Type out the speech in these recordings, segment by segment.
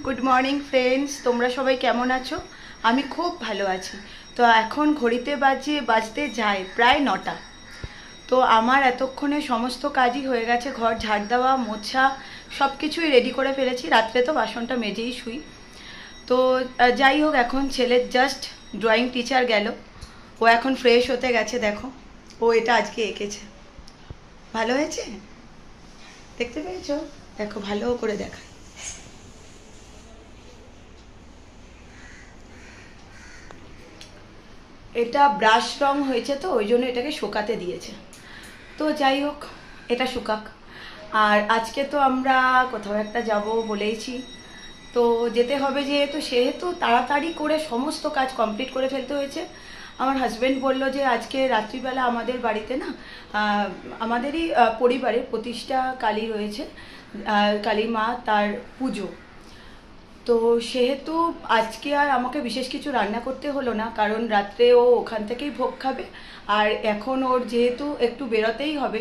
Good morning friends, তোমরা সবাই কেমন আছো? আমি খুব ভালো আছি। তো এখন ঘড়িতে বাজতে যায় প্রায় 9টা। তো আমার এতক্ষণে সমস্ত কাজই হয়ে গেছে, ঘর ঝাড় দেওয়া, মোছা সব কিছুই রেডি করে ফেলেছি। রাত্রে তো বাসনটা মেজেই শুই। তো যাই হোক, এখন ছেলের জাস্ট ড্রয়িং টিচার গেল, ও এখন ফ্রেশ হতে গেছে। দেখো, ও এটা আজকে এঁকেছে, ভালো হয়েছে, দেখতে পেয়েছো? দেখো, ভালো করে দেখা। এটা ব্রাশ রং হয়েছে, তো ওই জন্য এটাকে শুকাতে দিয়েছে। তো যাই হোক, এটা শুকাক। আর আজকে তো আমরা কোথাও একটা যাব বলেইছি, তো যেতে হবে। সেহেতু তাড়াতাড়ি করে সমস্ত কাজ কমপ্লিট করে ফেলতে হয়েছে। আমার হাজব্যান্ড বলল যে আজকে রাত্রিবেলা আমাদের বাড়িতে না, আমাদেরই পরিবারে প্রতিষ্ঠা কালী রয়েছে, কালী মা, তার পুজো। তো সেহেতু আজকে আর আমাকে বিশেষ কিছু রান্না করতে হলো না, কারণ রাত্রে ও ওখান থেকেই ভোগ খাবে। আর এখন ওর যেহেতু একটু বেরোতেই হবে,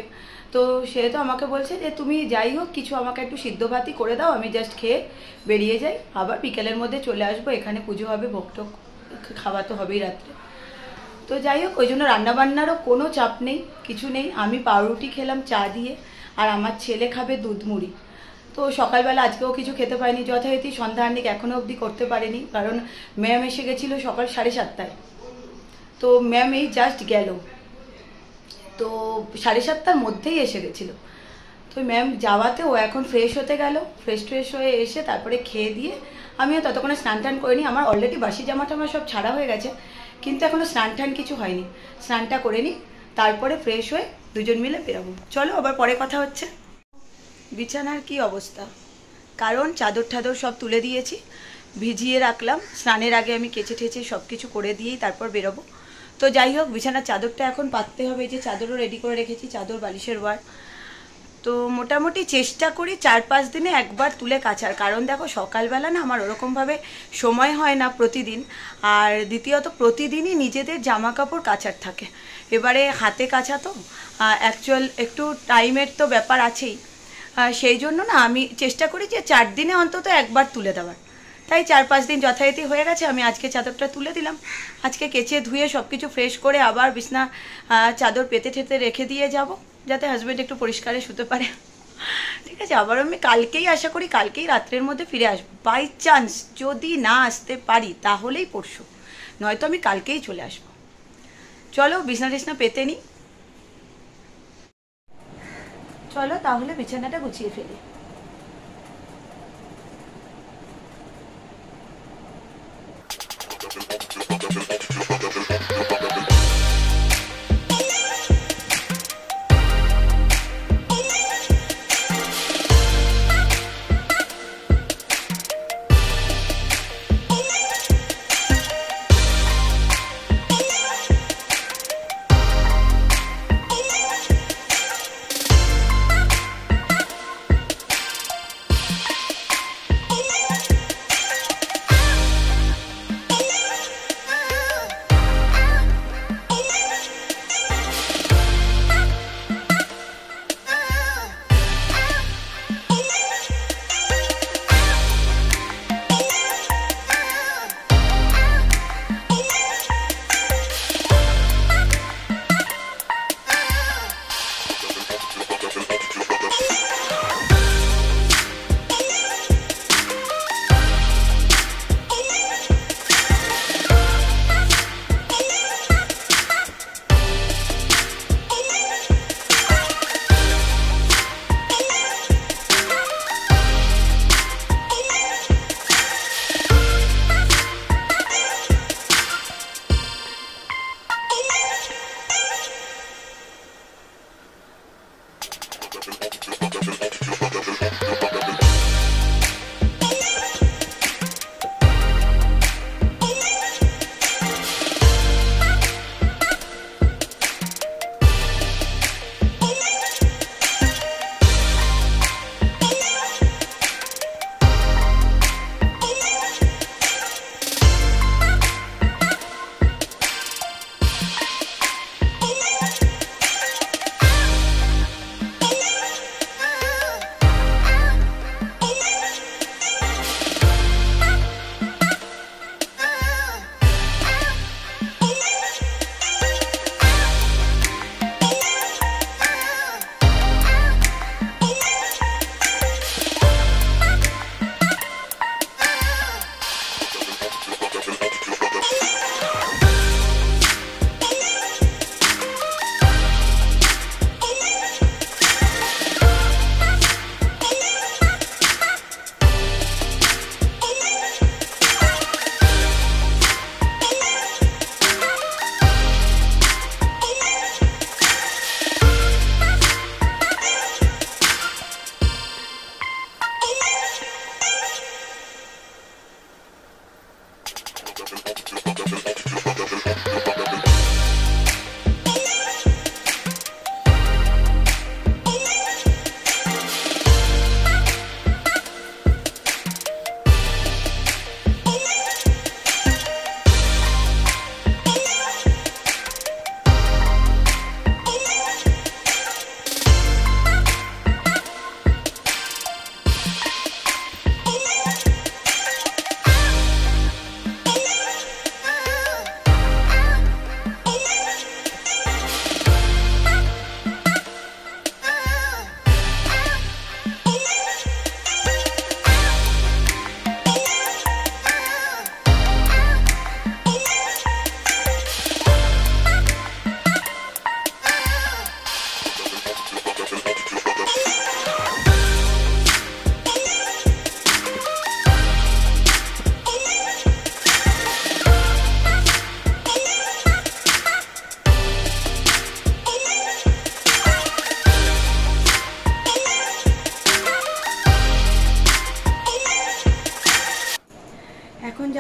তো সেহেতু আমাকে বলছে যে তুমি যাই হোক কিছু আমাকে একটু সিদ্ধ ভাতই করে দাও, আমি জাস্ট খেয়ে বেরিয়ে যাই, আবার বিকেলের মধ্যে চলে আসবো। এখানে পুজো হবে, ভোগ টোগ খাওয়া তো হবেই রাত্রে। তো যাই হোক, ওই জন্য রান্নাবান্নারও কোনো চাপ নেই, কিছু নেই। আমি পাউরুটি খেলাম চা দিয়ে, আর আমার ছেলে খাবে দুধ মুড়ি। তো সকালবেলা আজকেও কিছু খেতে পারিনি, যথারীতি সন্ধ্যাহান্নিক এখনও অবধি করতে পারিনি, কারণ ম্যাম এসে গেছিলো সকাল 7:30টায়। তো ম্যাম এই জাস্ট গেল, তো 7:30টার মধ্যেই এসে গেছিলো। তো ম্যাম যাওয়াতে ও এখন ফ্রেশ হতে গেল, ফ্রেশ হয়ে এসে তারপরে খেয়ে দিয়ে, আমিও ততক্ষণে স্নান টান করিনি। আমার অলরেডি বাসি জামাটা আমার সব ছাড়া হয়ে গেছে, কিন্তু এখনও স্নান টান কিছু হয়নি। স্নানটা করে নিই, তারপরে ফ্রেশ হয়ে দুজন মিলে বেরোবো। চলো, আবার পরে কথা হচ্ছে। বিছানার কি অবস্থা, কারণ চাদর ঠাদর সব তুলে দিয়েছি, ভিজিয়ে রাখলাম। স্নানের আগে আমি কেচে ঠেচে সব কিছু করে দিয়েই তারপর বেরোবো। তো যাই হোক, বিছানার চাদরটা এখন পাততে হবে। এই যে চাদরও রেডি করে রেখেছি, চাদর বালিশের ওয়ার। তো মোটামুটি চেষ্টা করি 4-5 দিনে একবার তুলে কাচার, কারণ দেখো সকালবেলা না আমার ওরকমভাবে সময় হয় না প্রতিদিন। আর দ্বিতীয়ত প্রতিদিনই নিজেদের জামা কাপড় কাচার থাকে, এবারে হাতে কাচা তো অ্যাকচুয়াল একটু টাইমের তো ব্যাপার আছেই। সেই জন্য না আমি চেষ্টা করি যে 4 দিনে অন্তত একবার তুলে দেওয়ার। তাই 4-5 দিন যথারীতি হয়ে গেছে। আমি আজকে চাদরটা তুলে দিলাম, আজকে কেচে ধুয়ে সব কিছু ফ্রেশ করে আবার বিছনা চাদর পেতে ঠেতে রেখে দিয়ে যাব, যাতে হাজব্যান্ড একটু পরিষ্কারে শুতে পারে। ঠিক আছে, আবার আমি কালকেই আশা করি কালকেই রাত্রের মধ্যে ফিরে আসবো। বাই চান্স যদি না আসতে পারি তাহলেই পরশু, নয়তো আমি কালকেই চলে আসবো। চলো বিছনা টিছনা পেতে নিই, চলো তাহলে বিছানাটা গুছিয়ে ফেলি।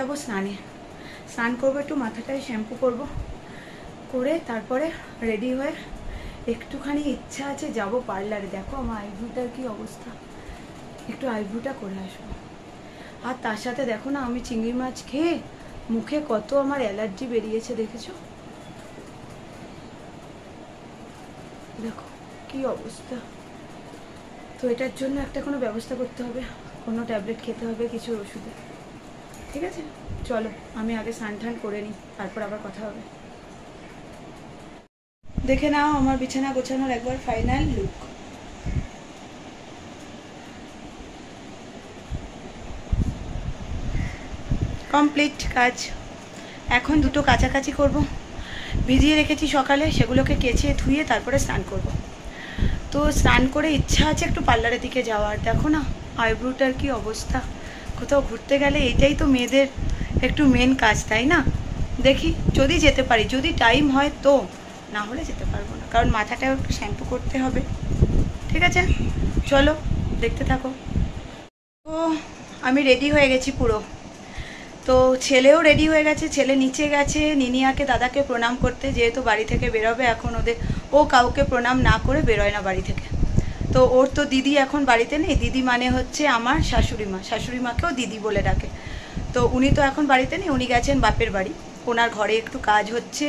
যাব স্নানে, স্নান করবো, একটু মাথাটায় শ্যাম্পু করব, করে তারপরে রেডি হয়ে একটুখানি ইচ্ছা আছে যাব পার্লারে। দেখো আমার আইব্রুটার কি অবস্থা, একটু আইব্রুটা করে আসবো। আর তার সাথে দেখো না, আমি চিংড়ি মাছ খেয়ে মুখে কত আমার অ্যালার্জি বেরিয়েছে, দেখেছো? দেখো কি অবস্থা। তো এটার জন্য একটা কোনো ব্যবস্থা করতে হবে, কোনো ট্যাবলেট খেতে হবে, কিছু ওষুধে। ঠিক আছে, চলো আমি আগে স্নান টান করে নিই, তারপর আবার কথা হবে। দেখে নাও আমার বিছানা গোছানোর একবার ফাইনাল লুক। কমপ্লিট কাজ। এখন দুটো কাচাকাচি করব, ভিজিয়ে রেখেছি সকালে, সেগুলোকে কেচে ধুয়ে তারপরে স্নান করব। তো স্নান করে ইচ্ছা আছে একটু পার্লারের দিকে যাওয়ার। দেখো না আইব্রুটার কি অবস্থা। কোথাও ঘুরতে গেলে এটাই তো মেয়েদের একটু মেন কাজ, তাই না? দেখি যদি যেতে পারি, যদি টাইম হয় তো, না হলে যেতে পারবো না, কারণ মাথাটাও একটু শ্যাম্পু করতে হবে। ঠিক আছে, চলো দেখতে থাকো। তো আমি রেডি হয়ে গেছি পুরো। তো ছেলেও রেডি হয়ে গেছে, ছেলে নিচে গেছে নিনিয়াকে দাদাকে প্রণাম করতে, যেহেতু বাড়ি থেকে বেরোবে এখন। ও কাউকে প্রণাম না করে বেরোয় না বাড়ি থেকে। তো ওর তো দিদি এখন বাড়িতে নেই, দিদি মানে হচ্ছে আমার শাশুড়ি মা, শাশুড়ি মাকেও দিদি বলে ডাকে। তো উনি তো এখন বাড়িতে নেই, উনি গেছেন বাপের বাড়ি, ওনার ঘরে একটু কাজ হচ্ছে,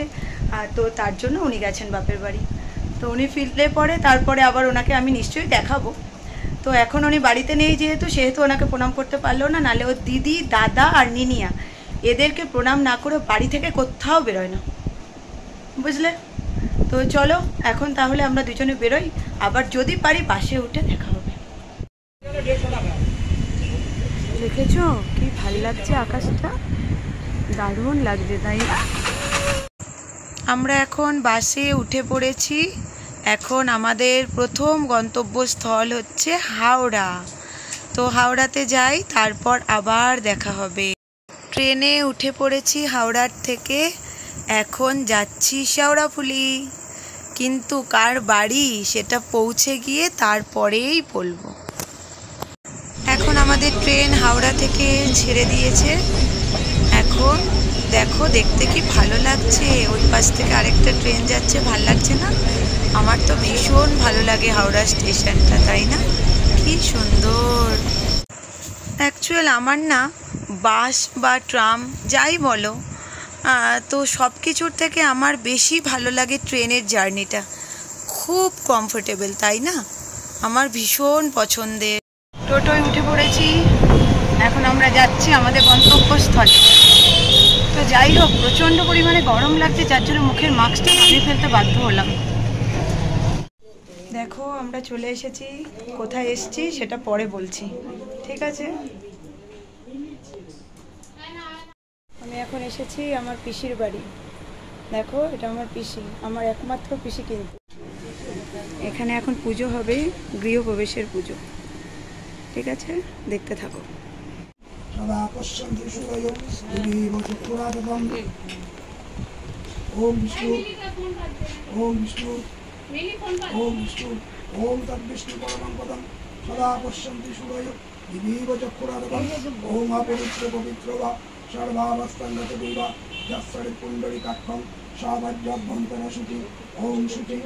তো তার জন্য উনি গেছেন বাপের বাড়ি। তো উনি ফিরলে পরে তারপরে আবার ওনাকে আমি নিশ্চয়ই দেখাবো। তো এখন উনি বাড়িতে নেই সেহেতু ওনাকে প্রণাম করতে পারলো না, নাহলে ও দিদি দাদা আর নিনিয়া এদেরকে প্রণাম না করে বাড়ি থেকে কোথাও বেরোয় না, বুঝলে? তো চলো এখন তাহলে আমরা দুজনে বেরোই, আবার যদি পারি বাসে উঠে দেখা হবে। দেখেছো কি ভালো লাগছে, আকাশটা দারুণ লাগছে, তাই না? আমরা এখন বাসে উঠে পড়েছি। এখন আমাদের প্রথম গন্তব্যস্থল হচ্ছে হাওড়া। তো হাওড়াতে যাই, তারপর আবার দেখা হবে। ট্রেনে উঠে পড়েছি হাওড়ার থেকে, এখন যাচ্ছি শেওড়াফুলি, কিন্তু কার বাড়ি সেটা পৌঁছে গিয়ে তারপরেই বলবো। এখন আমাদের ট্রেন হাওড়া থেকে ছেড়ে দিয়েছে। এখন দেখো দেখতে কি ভালো লাগছে, ওই পাশ থেকে আরেকটা ট্রেন যাচ্ছে, ভাল লাগছে না? আমার তো ভীষণ ভালো লাগে হাওড়া স্টেশনটা, তাই না? কি সুন্দর। অ্যাকচুয়াল আমার না বাস বা ট্রাম যাই বলো, তো সব কিছুর থেকে আমার বেশি ভালো লাগে ট্রেনের জার্নিটা, খুব কমফোর্টেবল, তাই না? আমার ভীষণ পছন্দের। টোটোয় উঠে পড়েছি, এখন আমরা যাচ্ছি আমাদের গন্তব্যস্থলে। তো যাই হোক, প্রচণ্ড পরিমাণে গরম লাগছে, যার জন্য মুখের মাস্কটা খুলে ফেলতে বাধ্য হলাম। দেখো আমরা চলে এসেছি, কোথায় এসেছি সেটা পরে বলছি, ঠিক আছে? আমি এখন এসেছি আমার পিসির বাড়ি। দেখো এটা আমার পিসি, আমার একমাত্র পিসি। কিন্তু এখানে এখন পুজো হবে, গৃহপ্রবেশের পুজো, ঠিক আছে? দেখতে থাকো। ওম বিষ্ণু ওম বিষ্ণু ওম বিষ্ণু ওম তদ্বিষ্ণু পরমং পদম সদা পশ্যন্তি সূরয় দিবীব চক্ষুরাদকম ওম অপবিত্র পবিত্র বা সর্বাবস্থাঙ্গত দেবা যස්සরি পুণ্ডরীকাক্ষং সাবাজ্যভ্যন্তর শুচি ওম শুচি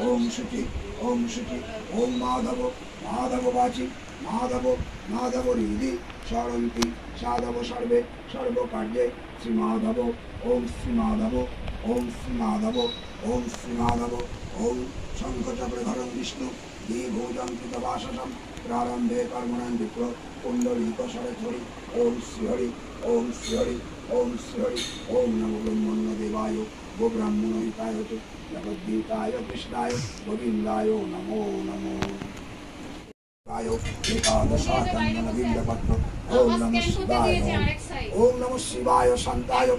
ওম শুচি ওম শুচি ওম মাধব মাধব বাচি মাধব মাধব হৃদি সরন্তি সাধব সর্বে সর্বকার্যে শ্রী মাধব ওম শ্রী মাধব ওম শ্রী মাধব ওম শ্রী মাধব ওম শঙ্খচক্র ধরম বিষ্ণু দ্বিভুজং কৃতবাসসম প্রারম্ভে কর্মণাং বিপ্র পুণ্ডরীক সরস্বরী ওম শ্রীহরি ওম শ্রীহরি ওম শ্রীহরি ওম নমো ব্রহ্মণ্য দেবায় গো ব্রাহ্মণহিতায় জগদ্গীতায় কৃষ্ণায় গোবিন্দায় নমো নমো। ওম নমঃ শিবায় ওম নমঃ শিবায় শান্তায়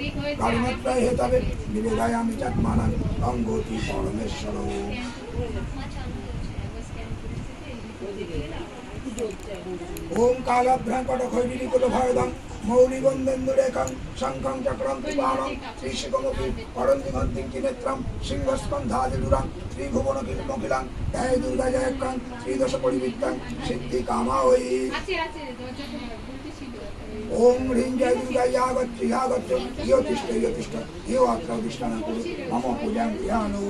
কারণত্রয় হেতবে নিবেদয়ামি চাত্মানাং অঙ্গতি পরমেশ্বর। ওম কালভ্রাঙ্কটখৈরিকুল ভয়দং মৌলিবন্দেন্দুরেখং শঙ্খং চক্রং ত্রিবাণং শ্রীশিখমুখী করন্দিমন্তিং কিনেত্রং সিংহস্কন্ধাদিদুরং শ্রীভুবনকিলমখিলাং জয় দুর্গা জয়ক্রং শ্রীদশ পরিবৃত্তং সিদ্ধি কামায়ি। ओम ह्रीं जय दुर्गा या गच्छ यो तिष्ठ यो अत्र तिष्ठना कुरु मम पूजां ध्यानो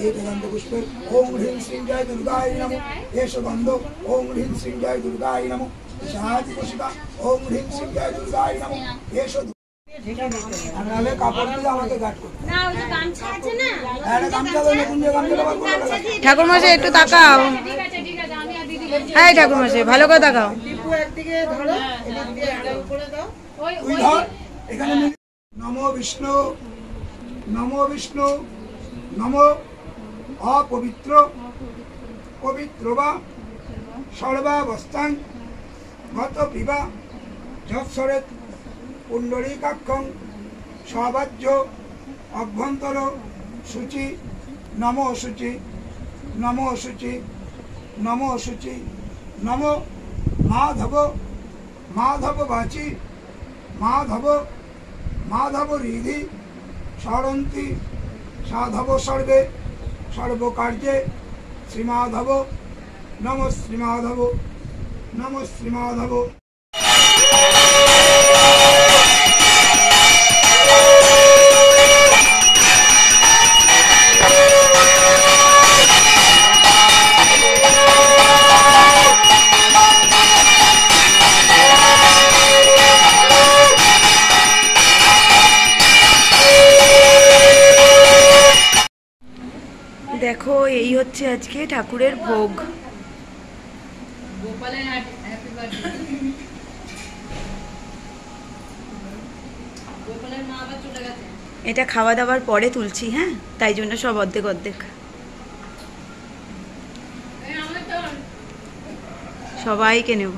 एकदन्त पुष्पे ओम ह्रीं श्रीं जय दुर्गाय नमो एष गन्धो ओम ह्रीं श्रीं जय दुर्गाय नमो शांति पुष्पा ओम ह्रीं श्रीं जय दुर्गाय नमो एष নালে কাপড় দিয়ে আমাকে গাঁট করতে না ওই যে গামছা আছে না আরে গামছা দাও কোন যে গামছা ব্যবহার করবে ঠাকুর মশাই একটু তাকাও ঠিক আছে আমি আর দিদি এই ঠাকুর মশাই ভালো করে তাকাও টিপু একদিকে ধরো এদিক দিয়ে আলো করে দাও ওই ধর এখানে নমো বিষ্ণু নমো অপবিত্র পবিত্র বা সর্বাবস্থান গত পিবা যৎসরে পুণ্ডরীকাক্ষং সবাজ্য অভ্যন্তর শুচি নমো শুচি নমো শুচি নমো শুচি নমো মাধব বাচি মাধব হৃদি সরন্তি সাধব সর্বে সর্বকার্যে শ্রীমাধব নম শ্রীমাধব দেখো এই হচ্ছে আজকে ঠাকুরের ভোগ। এটা খাওয়া দাওয়ার পরে তুলছি, হ্যাঁ, তাই জন্য সব অর্ধেক অর্ধেক। সবাইকে নেব,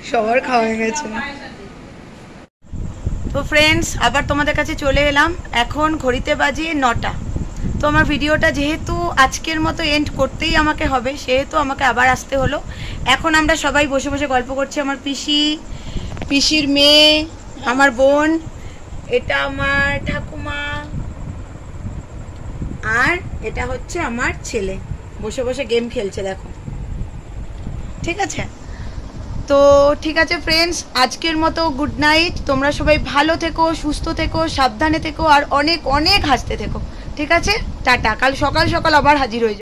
সবার খাওয়া হয়ে গেছে। তো ফ্রেন্ডস, আবার তোমাদের কাছে চলে এলাম। এখন ঘড়িতে বাজে 9টা। তো আমার ভিডিওটা যেহেতু আজকের মতো এন্ড করতেই আমাকে হবে, সেহেতু আমাকে আবার আসতে হলো। এখন আমরা সবাই বসে বসে গল্প করছি। আমার পিসির মেয়ে, আমার বোন, এটা আমার ঠাকুমা, আর এটা হচ্ছে আমার ছেলে, বসে বসে গেম খেলছে দেখো। ঠিক আছে, তো ঠিক আছে ফ্রেন্ডস, আজকের মতো গুড নাইট। তোমরা সবাই ভালো থেকো, সুস্থ থেকো, সাবধানে থেকো, আর অনেক অনেক হাসতে থেকো। ঠিক আছে, টাটা। কাল সকাল সকাল আবার হাজির হয়ে যাও।